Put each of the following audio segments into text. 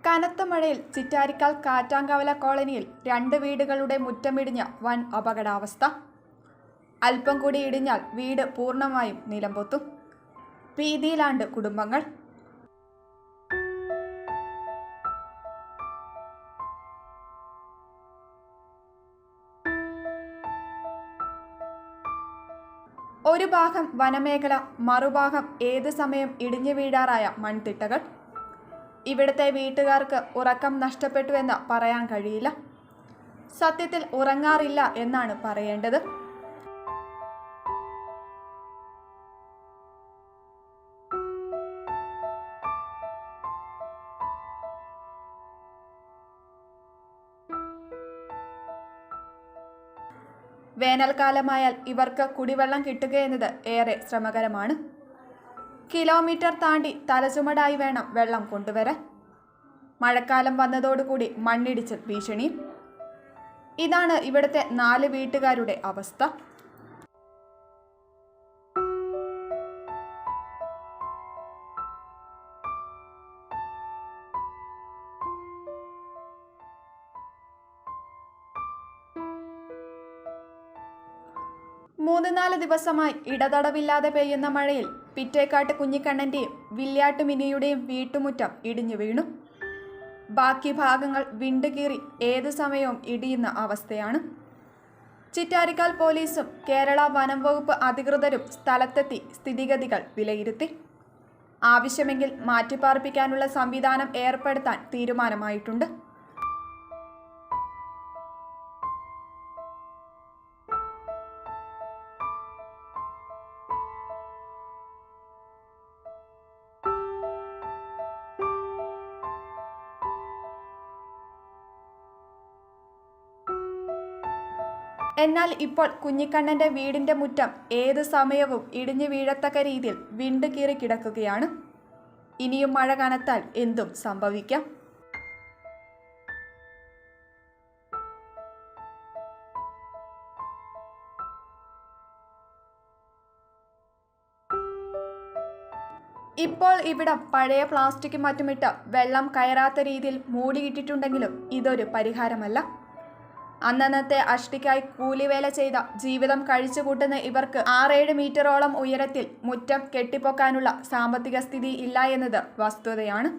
കനത്ത മഴയിൽ ചിറ്റാരിക്കാൽ കാറ്റാങ്കവല കോളനിയിൽ 2 വീടുകളുടെ മുറ്റമിടിഞ്ഞ വൻ അപകടാവസ്ഥ. അല്പം കൂടി ഇടിഞ്ഞാൽ വീട് പൂർണ്ണമായും നിലംപൊത്തും. ഭീതിയിലാണ്ട് കുടുംബങ്ങൾ. ഒരു ഭാഗം വനമേഖല, മറുഭാഗം ഏത് സമയം ഇടിഞ്ഞു വീഴാറായ മൺതിട്ടകൾ. ഇവിടുത്തെ വീട്ടുകാർക്ക് ഉറക്കം നഷ്ടപ്പെട്ടുവെന്ന് പറയാൻ കഴിയില്ല. സത്യത്തിൽ ഉറങ്ങാറില്ല എന്നാണ് പറയേണ്ടത്. വേനൽക്കാലമായാൽ ഇവർക്ക് കുടിവെള്ളം കിട്ടുകയെന്നത് ഏറെ ശ്രമകരമാണ്. കിലോമീറ്റർ താണ്ടി തലചുമടായി വേണം വെള്ളം കൊണ്ടുവരാൻ. മഴക്കാലം വന്നതോടുകൂടി മണ്ണിടിച്ചിൽ ഭീഷണിയും. ഇതാണ് ഇവിടുത്തെ 4 വീട്ടുകാരുടെ അവസ്ഥ. മൂന്ന് 4 ദിവസമായി ഇടതടവില്ലാതെ പെയ്യുന്ന മഴയിൽ പിറ്റേക്കാട്ട് കുഞ്ഞിക്കണ്ണൻ്റെയും വില്യാട്ട് മിനിയുടെയും വീട്ടുമുറ്റം ഇടിഞ്ഞു വീണു. ബാക്കി ഭാഗങ്ങൾ വിണ്ടുകീറി ഏതു സമയവും ഇടിയുന്ന അവസ്ഥയാണ്. ചിറ്റാരിക്കാൽ പോലീസും കേരള വനം വകുപ്പ് അധികൃതരും സ്ഥലത്തെത്തി സ്ഥിതിഗതികൾ വിലയിരുത്തി. ആവശ്യമെങ്കിൽ മാറ്റിപ്പാർപ്പിക്കാനുള്ള സംവിധാനം ഏർപ്പെടുത്താൻ തീരുമാനമായിട്ടുണ്ട്. എന്നാൽ ഇപ്പോൾ കുഞ്ഞിക്കണ്ണൻ്റെ വീടിൻ്റെ മുറ്റം ഏത് സമയവും ഇടിഞ്ഞു വീഴത്തക്ക രീതിയിൽ വിണ്ടു കീറി കിടക്കുകയാണ്. ഇനിയും മഴ കനത്താൽ എന്തും സംഭവിക്കാം. ഇപ്പോൾ ഇവിടം പഴയ പ്ലാസ്റ്റിക് മറ്റുമിട്ട് വെള്ളം കയറാത്ത രീതിയിൽ മൂടിയിട്ടിട്ടുണ്ടെങ്കിലും ഇതൊരു പരിഹാരമല്ല. അന്നന്നത്തെ അഷ്ടിക്കായി കൂലിവേല ചെയ്ത ജീവിതം കഴിച്ചുകൂട്ടുന്ന ഇവർക്ക് 6-7 മീറ്ററോളം ഉയരത്തിൽ മുറ്റം കെട്ടിപ്പൊക്കാനുള്ള സാമ്പത്തിക സ്ഥിതി ഇല്ല എന്നത് വസ്തുതയാണ്.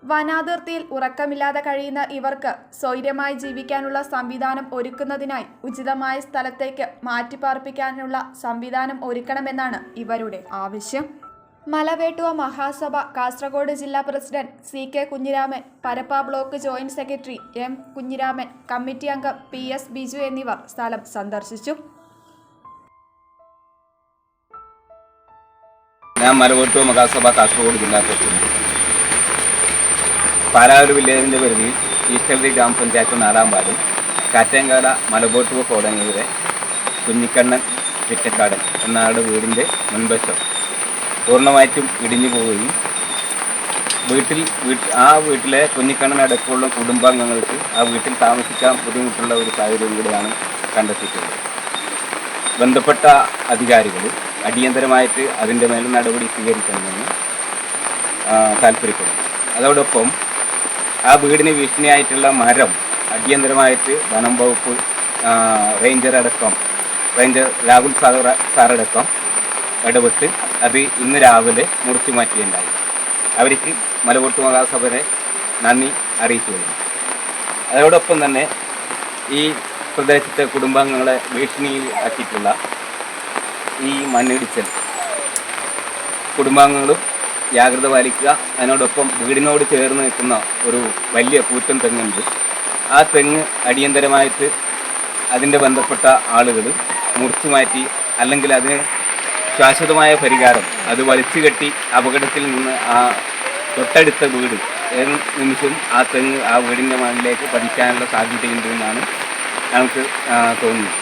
വനാതിർത്തിയിൽ ഉറക്കമില്ലാതെ കഴിയുന്ന ഇവർക്ക് സ്വൈര്യമായി ജീവിക്കാനുള്ള സംവിധാനം ഒരുക്കുന്നതിനായി ഉചിതമായ സ്ഥലത്തേക്ക് മാറ്റിപ്പാർപ്പിക്കാനുള്ള സംവിധാനം ഒരുക്കണമെന്നാണ് ഇവരുടെ ആവശ്യം. മലവേട്ടുവ മഹാസഭ കാസർഗോഡ് ജില്ലാ president CK Kunhiraman, Parappa block joint secretary M Kunhiraman, committee അംഗം PS ബിജു എന്നിവർ സ്ഥലം സന്ദർശിച്ചു. ഞാൻ മലവേട്ടുവ മഹാസഭ കാസർഗോഡ് ജില്ലാ പ്രസിഡന്റ്. പാലായൂർ വില്ലേജിൻ്റെ പരിധിയിൽ ഈസ്റ്റർലി ഗ്രാമപഞ്ചായത്ത് 4-ാം വാർഡിൽ കാറ്റാങ്കവല മലബോട്ടുവ കോളനിയിലെ കുഞ്ഞിക്കണ്ണൻ ചിറ്റക്കാടൻ എന്നയാളുടെ വീടിൻ്റെ മുൻവശം പൂർണ്ണമായിട്ടും ഇടിഞ്ഞു പോവുകയും ആ വീട്ടിലെ കുഞ്ഞിക്കണ്ണൻ അടക്കമുള്ള കുടുംബാംഗങ്ങൾക്ക് ആ വീട്ടിൽ താമസിക്കാൻ ബുദ്ധിമുട്ടുള്ള ഒരു സാഹചര്യം കൂടെയാണ് കണ്ടെത്തിയിട്ടുള്ളത്. ബന്ധപ്പെട്ട അധികാരികൾ അടിയന്തരമായിട്ട് അതിൻ്റെ മേൽ നടപടി സ്വീകരിക്കണമെന്ന് താല്പര്യപ്പെടുന്നു. അതോടൊപ്പം ആ വീടിന് ഭീഷണിയായിട്ടുള്ള മരം അടിയന്തരമായിട്ട് വനം വകുപ്പ് റേഞ്ചർ രാഹുൽ സാറടക്കം ഇടപെട്ട് അത് ഇന്ന് രാവിലെ മുറിച്ചു മാറ്റിയുണ്ടായി. അവർക്ക് മലബോട്ട് മഹാസഭയെ നന്ദി അറിയിച്ചു കഴിഞ്ഞു. അതോടൊപ്പം തന്നെ ഈ പ്രദേശത്തെ കുടുംബാംഗങ്ങളെ ഭീഷണിയിൽ ആക്കിയിട്ടുള്ള ഈ മണ്ണിടിച്ചൽ കുടുംബാംഗങ്ങളും ജാഗ്രത പാലിക്കുക. അതിനോടൊപ്പം വീടിനോട് ചേർന്ന് നിൽക്കുന്ന ഒരു വലിയ കൂറ്റൻ തെങ്ങുണ്ട്. ആ തെങ്ങ് അടിയന്തരമായിട്ട് അതിൻ്റെ ബന്ധപ്പെട്ട ആളുകൾ മുറിച്ചു മാറ്റി, അല്ലെങ്കിൽ അതിന് ശാശ്വതമായ പരിഹാരം, അത് വലിച്ചു കെട്ടി അപകടത്തിൽ നിന്ന് ആ തൊട്ടടുത്ത വീട് നിമിഷം ആ തെങ്ങ് ആ വീടിൻ്റെ മണ്ണിലേക്ക് പതിക്കാനുള്ള സാധ്യതയുണ്ട് എന്നാണ് നമുക്ക് തോന്നുന്നത്.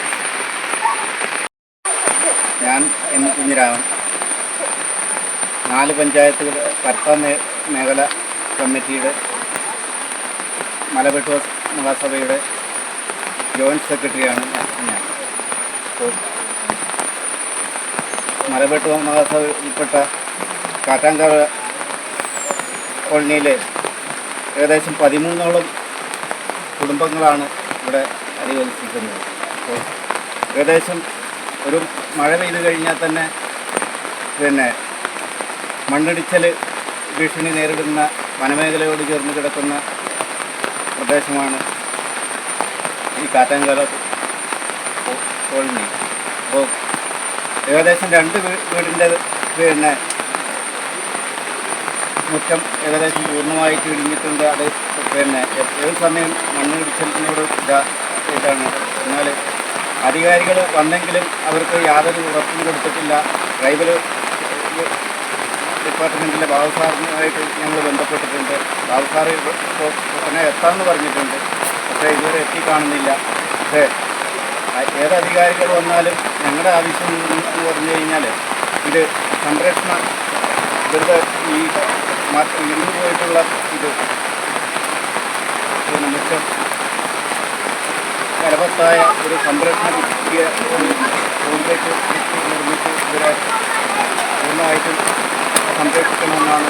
ഞാൻ M കുഞ്ഞിരാമൻ, 4 പഞ്ചായത്തുകൾ പരപ്പ മേഖല കമ്മിറ്റിയുടെ മലബെട്ടുവ മഹാസഭയുടെ ജോയിൻറ്റ് സെക്രട്ടറിയാണ് ഞാൻ. അപ്പോൾ മലബെട്ടുവ മഹാസഭയിൽപ്പെട്ട കാട്ടാങ്കാവ് കോളനിയിലെ ഏകദേശം 13ഓളം കുടുംബങ്ങളാണ് ഇവിടെ അധിവസിക്കുന്നത്. അപ്പോൾ ഏകദേശം ഒരു മഴ പെയ്തു കഴിഞ്ഞാൽ തന്നെ മണ്ണിടിച്ചൽ ഭീഷണി നേരിടുന്ന വനമേഖലയോട് ചേർന്ന് കിടക്കുന്ന പ്രദേശമാണ് ഈ കാട്ടാങ്കാല കോളനി. അപ്പോൾ ഏകദേശം 2 വീടിൻ്റെ മുറ്റം ഏകദേശം പൂർണ്ണമായിട്ട് ഇടിഞ്ഞിട്ടുണ്ട്. അത് ഏത് സമയം മണ്ണിടിച്ചിലിനോട് ഇതാണ്. എന്നാൽ അധികാരികൾ വന്നെങ്കിലും അവർക്ക് യാതൊരു ഉറപ്പും കൊടുത്തിട്ടില്ല. ട്രൈബൽ ഡിപ്പാർട്ട്മെൻറ്റിലെ ബാബു സാറിനുമായിട്ട് ഞങ്ങൾ ബന്ധപ്പെട്ടിട്ടുണ്ട്. ബാബു സാറ് ഇപ്പോൾ ഉടനെ എത്താമെന്ന് പറഞ്ഞിട്ടുണ്ട്. പക്ഷേ ഇതുവരെ എത്തിക്കാണുന്നില്ല. പക്ഷേ ഏത് അധികാരികൾ വന്നാലും ഞങ്ങളുടെ ആവശ്യം എന്ന് പറഞ്ഞു കഴിഞ്ഞാൽ ഇത് സംരക്ഷണ ഇവിടുത്തെ ഈ ഇരുന്ന് പോയിട്ടുള്ള ഇത് മുറ്റം ഫലവത്തായ ഒരു സംരക്ഷണ കോൺക്രീറ്റ് നിർമ്മിച്ച് ഇവരെ പൂർണ്ണമായിട്ടും സംരക്ഷിക്കണമെന്നാണ്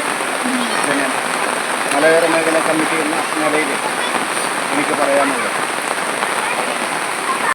മലയോര മേഖല കമ്മിറ്റി എന്ന നിലയിൽ എനിക്ക് പറയാനുള്ളത്.